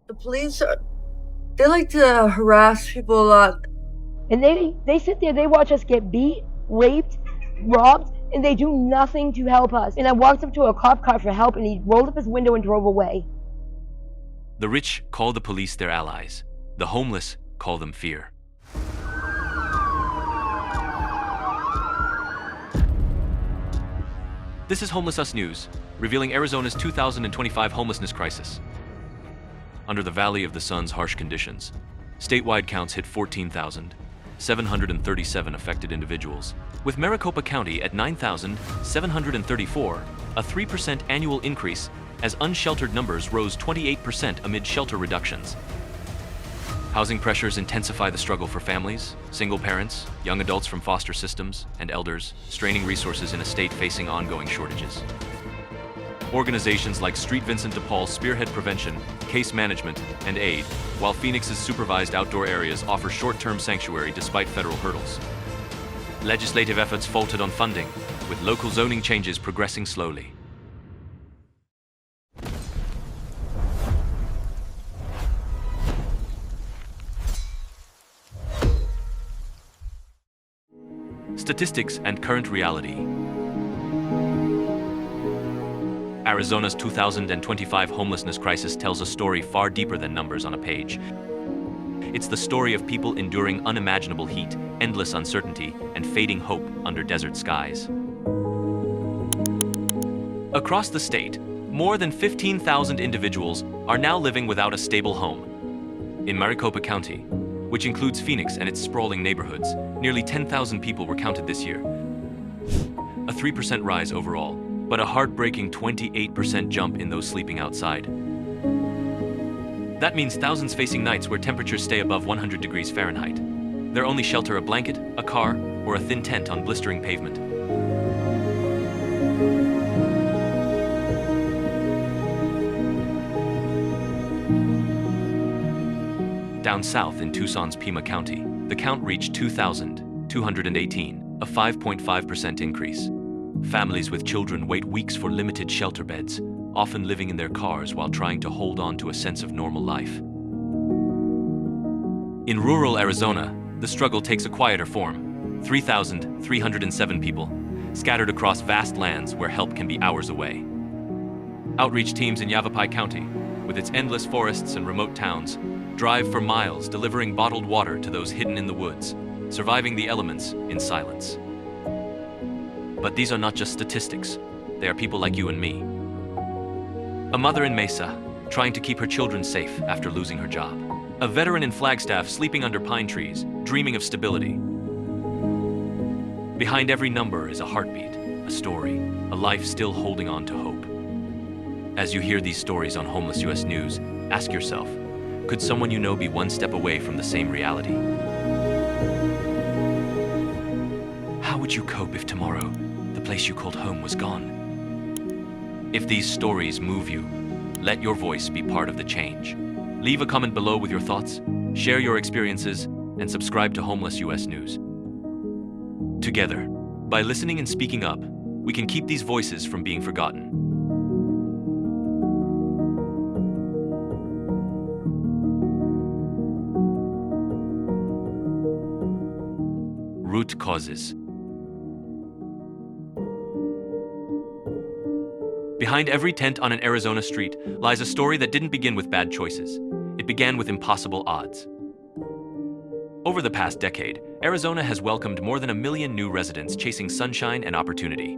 The police they like to harass people a lot. And they sit there, they watch us get beat, raped, robbed, and they do nothing to help us. And I walked up to a cop car for help, and he rolled up his window and drove away. The rich call the police their allies. The homeless call them fear. This is Homeless Us News, revealing Arizona's 2025 homelessness crisis. Under the Valley of the Sun's harsh conditions, statewide counts hit 14,737 affected individuals, with Maricopa County at 9,734, a 3% annual increase as unsheltered numbers rose 28% amid shelter reductions. Housing pressures intensify the struggle for families, single parents, young adults from foster systems, and elders, straining resources in a state facing ongoing shortages. Organizations like Street Vincent de Paul spearhead prevention, case management, and aid, while Phoenix's supervised outdoor areas offer short-term sanctuary despite federal hurdles. Legislative efforts faltered on funding, with local zoning changes progressing slowly. Statistics and current reality. Arizona's 2025 homelessness crisis tells a story far deeper than numbers on a page. It's the story of people enduring unimaginable heat, endless uncertainty, and fading hope under desert skies. Across the state, more than 15,000 individuals are now living without a stable home. In Maricopa County, which includes Phoenix and its sprawling neighborhoods, nearly 10,000 people were counted this year. A 3% rise overall, but a heartbreaking 28% jump in those sleeping outside. That means thousands facing nights where temperatures stay above 100 degrees Fahrenheit. Their only shelter a blanket, a car, or a thin tent on blistering pavement. Down south in Tucson's Pima County, the count reached 2,218, a 5.5% increase. Families with children wait weeks for limited shelter beds, often living in their cars while trying to hold on to a sense of normal life. In rural Arizona, the struggle takes a quieter form. 3,307 people, scattered across vast lands where help can be hours away. Outreach teams in Yavapai County, with its endless forests and remote towns, drive for miles delivering bottled water to those hidden in the woods, surviving the elements in silence. But these are not just statistics. They are people like you and me. A mother in Mesa, trying to keep her children safe after losing her job. A veteran in Flagstaff sleeping under pine trees, dreaming of stability. Behind every number is a heartbeat, a story, a life still holding on to hope. As you hear these stories on Homeless US News, ask yourself, could someone you know be one step away from the same reality? How would you cope if tomorrow the place you called home was gone? If these stories move you, let your voice be part of the change. Leave a comment below with your thoughts, share your experiences, and subscribe to Homeless US News. Together, by listening and speaking up, we can keep these voices from being forgotten. Root causes. Behind every tent on an Arizona street lies a story that didn't begin with bad choices. It began with impossible odds. Over the past decade, Arizona has welcomed more than 1 million new residents chasing sunshine and opportunity.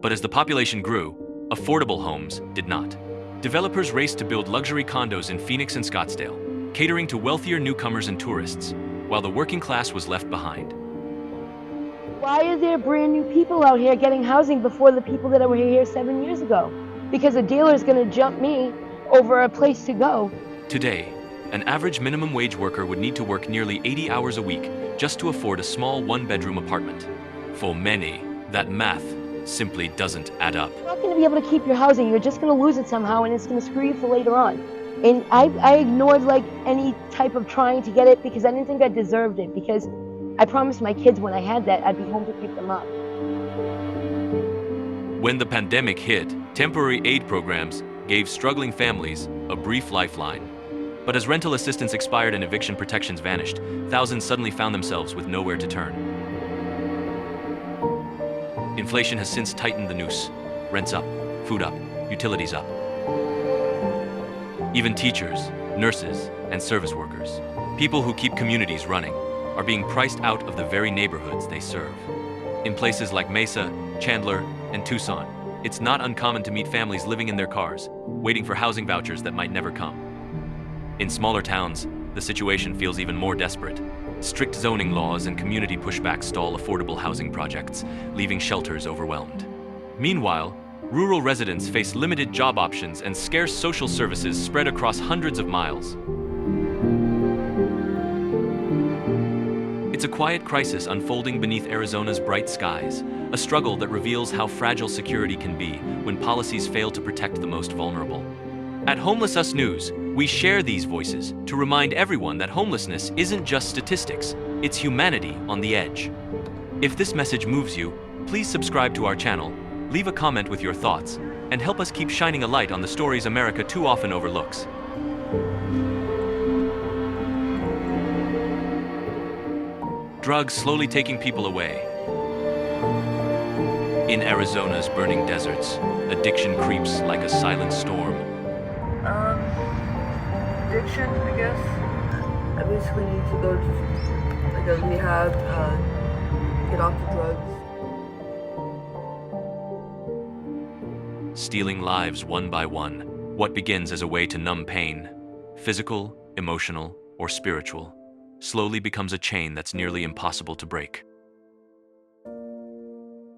But as the population grew, affordable homes did not. Developers raced to build luxury condos in Phoenix and Scottsdale, catering to wealthier newcomers and tourists, while the working class was left behind. Why are there brand new people out here getting housing before the people that were here 7 years ago? Because a dealer is going to jump me over a place to go. Today, an average minimum wage worker would need to work nearly 80 hours a week just to afford a small one-bedroom apartment. For many, that math simply doesn't add up. You're not going to be able to keep your housing. You're just going to lose it somehow, and it's going to screw you for later on. And I ignored like any type of trying to get it because I didn't think I deserved it, because I promised my kids when I had that I'd be home to pick them up. When the pandemic hit, temporary aid programs gave struggling families a brief lifeline. But as rental assistance expired and eviction protections vanished, thousands suddenly found themselves with nowhere to turn. Inflation has since tightened the noose. Rents up, food up, utilities up. Even teachers, nurses, and service workers, people who keep communities running, are being priced out of the very neighborhoods they serve. In places like Mesa, Chandler, and Tucson, it's not uncommon to meet families living in their cars, waiting for housing vouchers that might never come. In smaller towns, the situation feels even more desperate. Strict zoning laws and community pushback stall affordable housing projects, leaving shelters overwhelmed. Meanwhile, rural residents face limited job options and scarce social services spread across hundreds of miles. It's a quiet crisis unfolding beneath Arizona's bright skies, a struggle that reveals how fragile security can be when policies fail to protect the most vulnerable. At Homeless Us News, we share these voices to remind everyone that homelessness isn't just statistics, it's humanity on the edge. If this message moves you, please subscribe to our channel, leave a comment with your thoughts, and help us keep shining a light on the stories America too often overlooks. Drugs slowly taking people away. In Arizona's burning deserts, addiction creeps like a silent storm. Addiction, I guess. I basically need to go to like a rehab, get off the drugs. Stealing lives one by one. What begins as a way to numb pain, physical, emotional, or spiritual, slowly becomes a chain that's nearly impossible to break.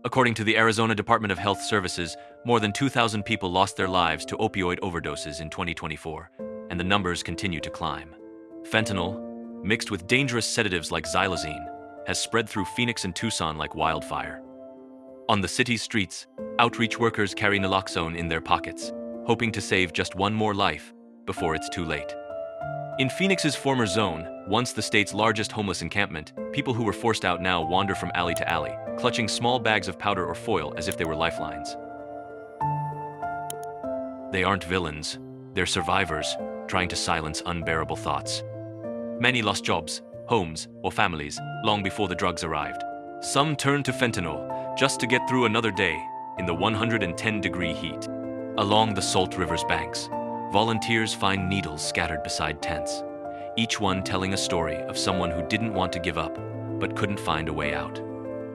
According to the Arizona Department of Health Services, more than 2,000 people lost their lives to opioid overdoses in 2024, and the numbers continue to climb. Fentanyl, mixed with dangerous sedatives like xylazine, has spread through Phoenix and Tucson like wildfire. On the city's streets, outreach workers carry naloxone in their pockets, hoping to save just one more life before it's too late. In Phoenix's former zone, once the state's largest homeless encampment, people who were forced out now wander from alley to alley, clutching small bags of powder or foil as if they were lifelines. They aren't villains, they're survivors, trying to silence unbearable thoughts. Many lost jobs, homes, or families long before the drugs arrived. Some turned to fentanyl just to get through another day in the 110-degree heat. Along the Salt River's banks, volunteers find needles scattered beside tents, each one telling a story of someone who didn't want to give up but couldn't find a way out.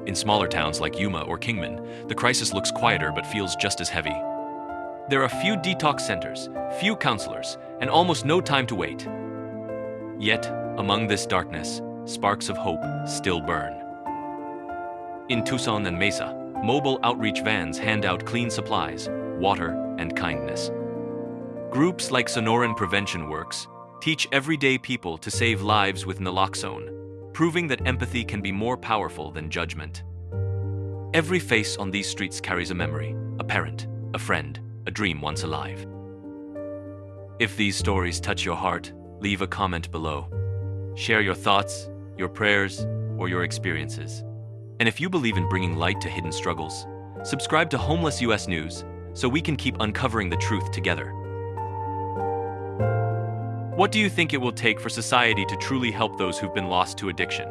In smaller towns like Yuma or Kingman, the crisis looks quieter but feels just as heavy. There are few detox centers, few counselors, and almost no time to wait. Yet, among this darkness, sparks of hope still burn. In Tucson and Mesa, mobile outreach vans hand out clean supplies, water, and kindness. Groups like Sonoran Prevention Works teach everyday people to save lives with naloxone, proving that empathy can be more powerful than judgment. Every face on these streets carries a memory, a parent, a friend, a dream once alive. If these stories touch your heart, leave a comment below. Share your thoughts, your prayers, or your experiences. And if you believe in bringing light to hidden struggles, subscribe to Homeless US News so we can keep uncovering the truth together. What do you think it will take for society to truly help those who've been lost to addiction?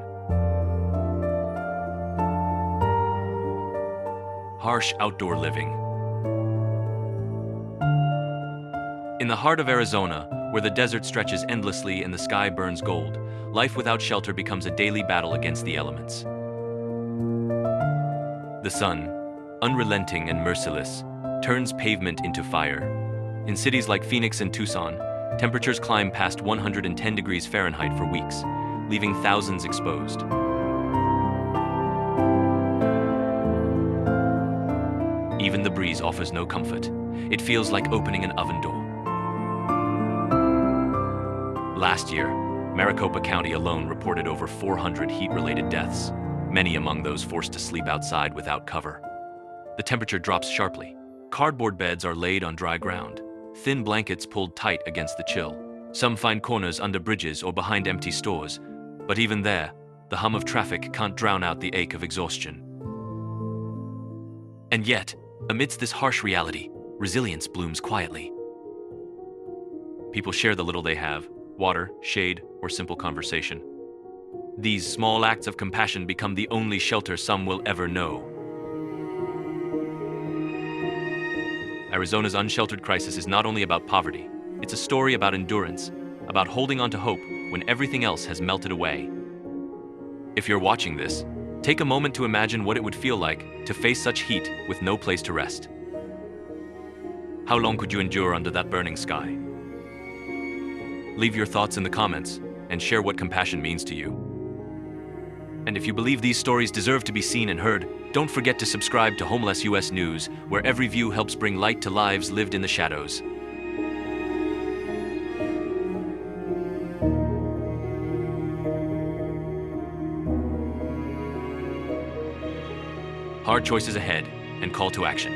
Harsh outdoor living. In the heart of Arizona, where the desert stretches endlessly and the sky burns gold, life without shelter becomes a daily battle against the elements. The sun, unrelenting and merciless, turns pavement into fire. In cities like Phoenix and Tucson, temperatures climb past 110 degrees Fahrenheit for weeks, leaving thousands exposed. Even the breeze offers no comfort. It feels like opening an oven door. Last year, Maricopa County alone reported over 400 heat-related deaths, many among those forced to sleep outside without cover. The temperature drops sharply. Cardboard beds are laid on dry ground, thin blankets pulled tight against the chill. Some find corners under bridges or behind empty stores, but even there, the hum of traffic can't drown out the ache of exhaustion. And yet, amidst this harsh reality, resilience blooms quietly. People share the little they have: water, shade, or simple conversation. These small acts of compassion become the only shelter some will ever know. Arizona's unsheltered crisis is not only about poverty, it's a story about endurance, about holding on to hope when everything else has melted away. If you're watching this, take a moment to imagine what it would feel like to face such heat with no place to rest. How long could you endure under that burning sky? Leave your thoughts in the comments and share what compassion means to you. And if you believe these stories deserve to be seen and heard, don't forget to subscribe to Homeless US News, where every view helps bring light to lives lived in the shadows. Hard choices ahead, and call to action.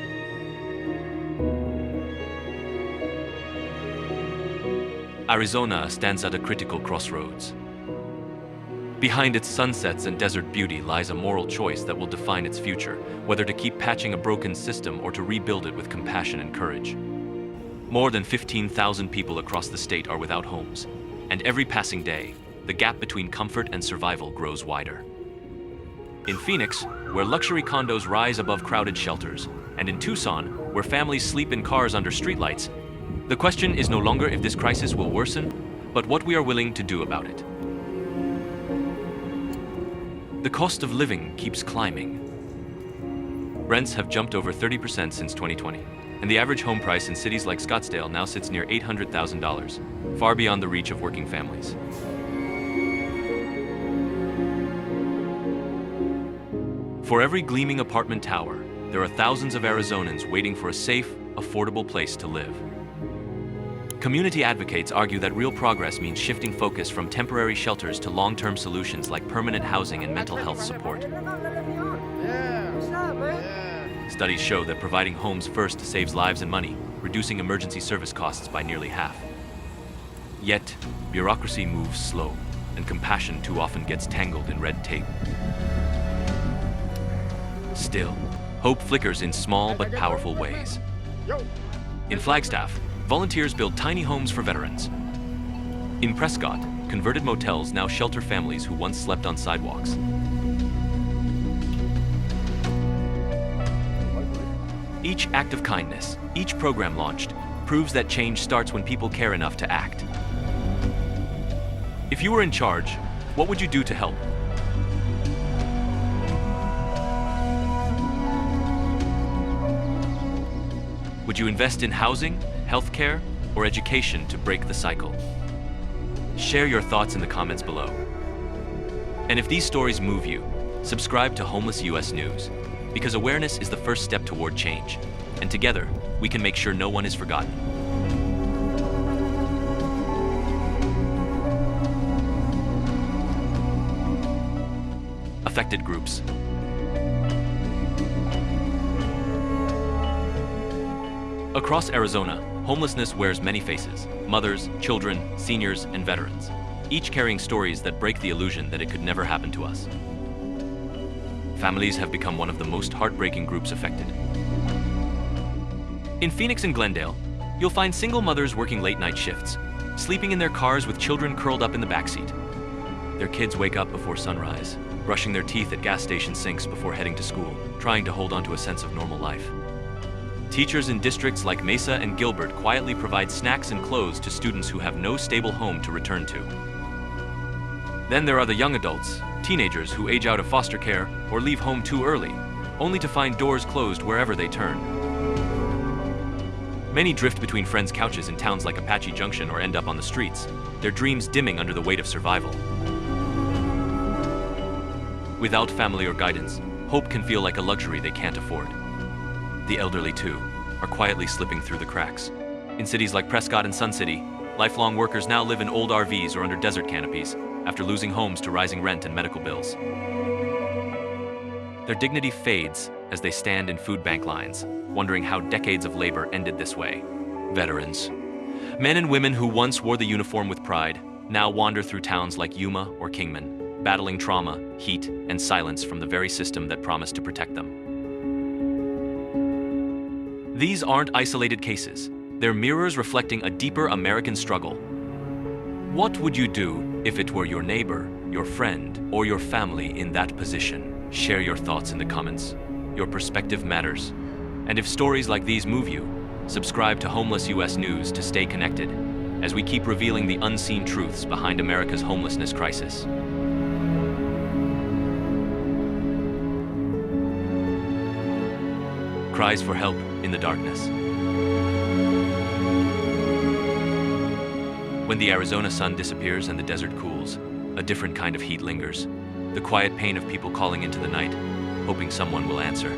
Arizona stands at a critical crossroads. Behind its sunsets and desert beauty lies a moral choice that will define its future, whether to keep patching a broken system or to rebuild it with compassion and courage. More than 15,000 people across the state are without homes, and every passing day, the gap between comfort and survival grows wider. In Phoenix, where luxury condos rise above crowded shelters, and in Tucson, where families sleep in cars under streetlights, the question is no longer if this crisis will worsen, but what we are willing to do about it. The cost of living keeps climbing. Rents have jumped over 30% since 2020, and the average home price in cities like Scottsdale now sits near $800,000, far beyond the reach of working families. For every gleaming apartment tower, there are thousands of Arizonans waiting for a safe, affordable place to live. Community advocates argue that real progress means shifting focus from temporary shelters to long-term solutions like permanent housing and mental health support. Studies show that providing homes first saves lives and money, reducing emergency service costs by nearly half. Yet, bureaucracy moves slow, and compassion too often gets tangled in red tape. Still, hope flickers in small but powerful ways. In Flagstaff, volunteers build tiny homes for veterans. In Prescott, converted motels now shelter families who once slept on sidewalks. Each act of kindness, each program launched, proves that change starts when people care enough to act. If you were in charge, what would you do to help? Would you invest in housing, healthcare, or education to break the cycle? Share your thoughts in the comments below. And if these stories move you, subscribe to Homeless US News, because awareness is the first step toward change, and together, we can make sure no one is forgotten. Affected groups. Across Arizona, homelessness wears many faces: mothers, children, seniors, and veterans, each carrying stories that break the illusion that it could never happen to us. Families have become one of the most heartbreaking groups affected. In Phoenix and Glendale, you'll find single mothers working late-night shifts, sleeping in their cars with children curled up in the backseat. Their kids wake up before sunrise, brushing their teeth at gas station sinks before heading to school, trying to hold on to a sense of normal life. Teachers in districts like Mesa and Gilbert quietly provide snacks and clothes to students who have no stable home to return to. Then there are the young adults, teenagers who age out of foster care or leave home too early, only to find doors closed wherever they turn. Many drift between friends' couches in towns like Apache Junction or end up on the streets, their dreams dimming under the weight of survival. Without family or guidance, hope can feel like a luxury they can't afford. The elderly, too, are quietly slipping through the cracks. In cities like Prescott and Sun City, lifelong workers now live in old RVs or under desert canopies after losing homes to rising rent and medical bills. Their dignity fades as they stand in food bank lines, wondering how decades of labor ended this way. Veterans. Men and women who once wore the uniform with pride now wander through towns like Yuma or Kingman, battling trauma, heat, and silence from the very system that promised to protect them. These aren't isolated cases. their mirrors reflecting a deeper American struggle. What would you do if it were your neighbor, your friend, or your family in that position? Share your thoughts in the comments. Your perspective matters. And if stories like these move you, subscribe to Homeless US News to stay connected, as we keep revealing the unseen truths behind America's homelessness crisis. Cries for help in the darkness. When the Arizona sun disappears and the desert cools, a different kind of heat lingers. The quiet pain of people calling into the night, hoping someone will answer.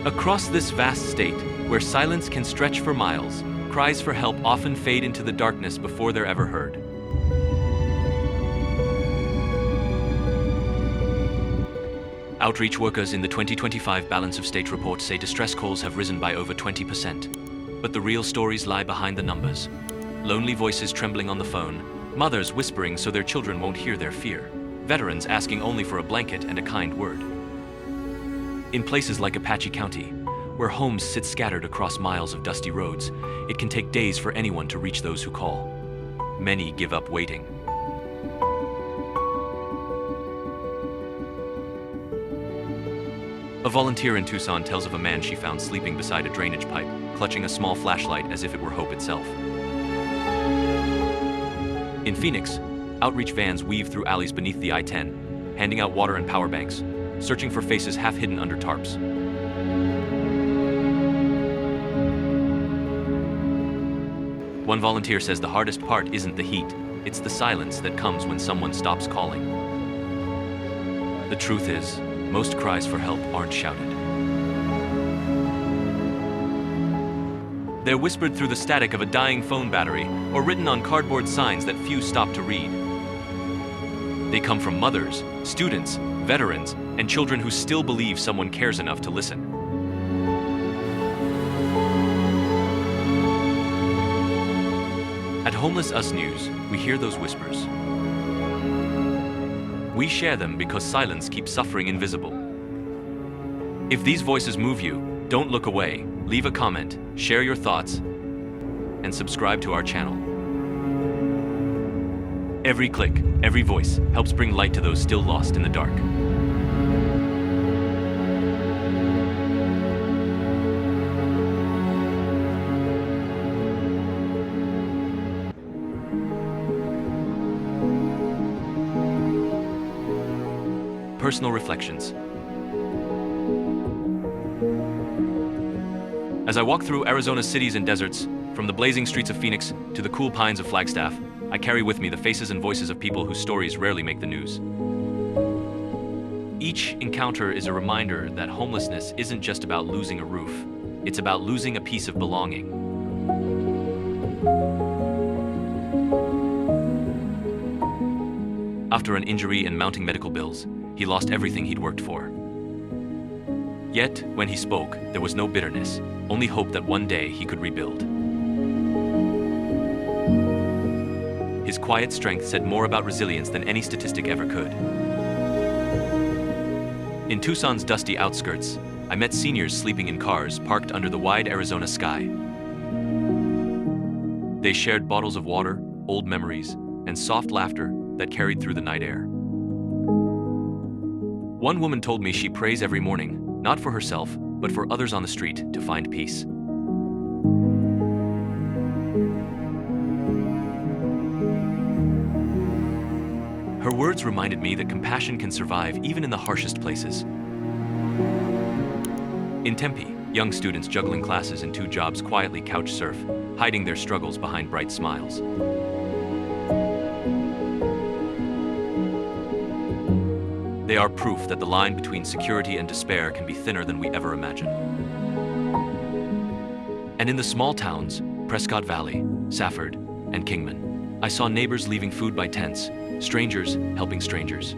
Across this vast state, where silence can stretch for miles, cries for help often fade into the darkness before they're ever heard. Outreach workers in the 2025 Balance of State report say distress calls have risen by over 20%. But the real stories lie behind the numbers. Lonely voices trembling on the phone, mothers whispering so their children won't hear their fear, veterans asking only for a blanket and a kind word. In places like Apache County, where homes sit scattered across miles of dusty roads, it can take days for anyone to reach those who call. Many give up waiting. A volunteer in Tucson tells of a man she found sleeping beside a drainage pipe, clutching a small flashlight as if it were hope itself. In Phoenix, outreach vans weave through alleys beneath the I-10, handing out water and power banks, searching for faces half hidden under tarps. One volunteer says the hardest part isn't the heat, it's the silence that comes when someone stops calling. The truth is, most cries for help aren't shouted. They're whispered through the static of a dying phone battery or written on cardboard signs that few stop to read. They come from mothers, students, veterans, and children who still believe someone cares enough to listen. At Homeless US News, we hear those whispers. We share them because silence keeps suffering invisible. If these voices move you, don't look away. Leave a comment, share your thoughts, and subscribe to our channel. Every click, every voice helps bring light to those still lost in the dark. Personal reflections. As I walk through Arizona's cities and deserts, from the blazing streets of Phoenix to the cool pines of Flagstaff, I carry with me the faces and voices of people whose stories rarely make the news. Each encounter is a reminder that homelessness isn't just about losing a roof, it's about losing a piece of belonging. After an injury and mounting medical bills, he lost everything he'd worked for. Yet, when he spoke, there was no bitterness, only hope that one day he could rebuild. His quiet strength said more about resilience than any statistic ever could. In Tucson's dusty outskirts, I met seniors sleeping in cars parked under the wide Arizona sky. They shared bottles of water, old memories, and soft laughter that carried through the night air. One woman told me she prays every morning, not for herself, but for others on the street to find peace. Her words reminded me that compassion can survive even in the harshest places. In Tempe, young students juggling classes and 2 jobs quietly couch surf, hiding their struggles behind bright smiles. They are proof that the line between security and despair can be thinner than we ever imagined. And in the small towns, Prescott Valley, Safford, and Kingman, I saw neighbors leaving food by tents, strangers helping strangers.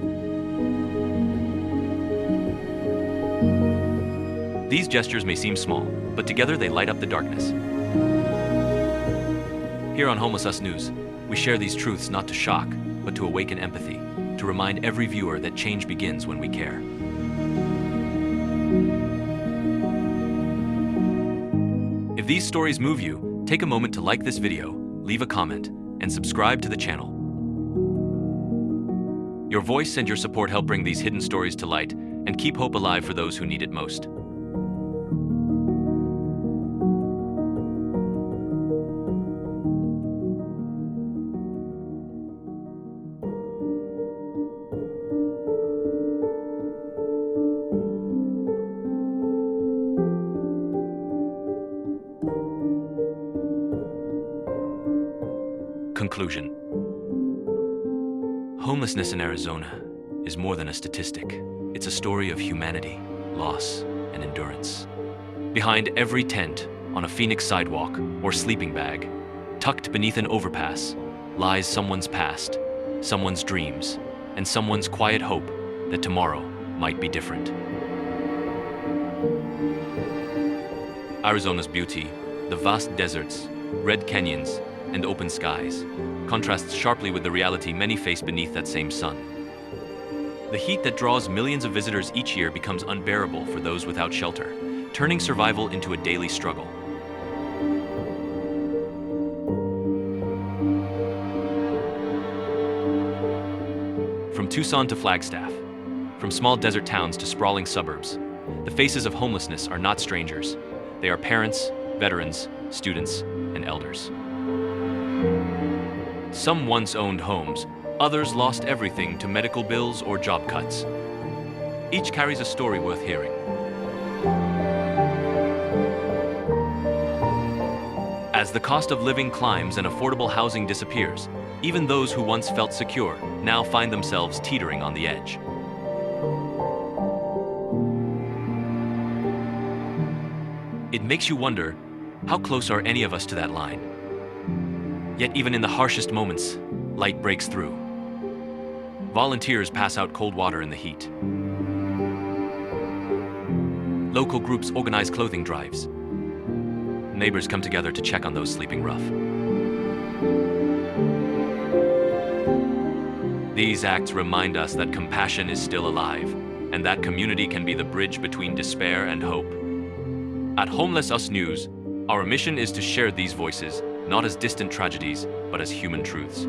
These gestures may seem small, but together they light up the darkness. Here on Homeless US News, we share these truths not to shock, but to awaken empathy, to remind every viewer that change begins when we care. If these stories move you, Take a moment to like this video, leave a comment, and subscribe to the channel. Your voice and your support help bring these hidden stories to light and keep hope alive for those who need it most. Conclusion. Homelessness in Arizona is more than a statistic. It's a story of humanity, loss, and endurance. Behind every tent, on a Phoenix sidewalk or sleeping bag, tucked beneath an overpass, lies someone's past, someone's dreams, and someone's quiet hope that tomorrow might be different. Arizona's beauty, the vast deserts, red canyons, and open skies, contrasts sharply with the reality many face beneath that same sun. The heat that draws millions of visitors each year becomes unbearable for those without shelter, turning survival into a daily struggle. From Tucson to Flagstaff, from small desert towns to sprawling suburbs, the faces of homelessness are not strangers. They are parents, veterans, students, and elders. Some once owned homes, others lost everything to medical bills or job cuts. Each carries a story worth hearing. As the cost of living climbs and affordable housing disappears, even those who once felt secure now find themselves teetering on the edge. It makes you wonder, how close are any of us to that line? Yet even in the harshest moments, light breaks through. Volunteers pass out cold water in the heat. Local groups organize clothing drives. Neighbors come together to check on those sleeping rough. These acts remind us that compassion is still alive, and that community can be the bridge between despair and hope. At Homeless Us News, our mission is to share these voices, not as distant tragedies, but as human truths.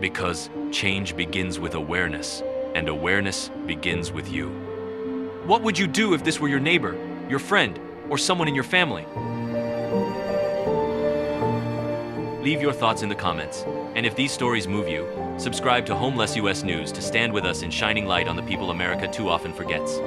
Because change begins with awareness, and awareness begins with you. What would you do if this were your neighbor, your friend, or someone in your family? Leave your thoughts in the comments, and if these stories move you, subscribe to Homeless US News to stand with us in shining light on the people America too often forgets.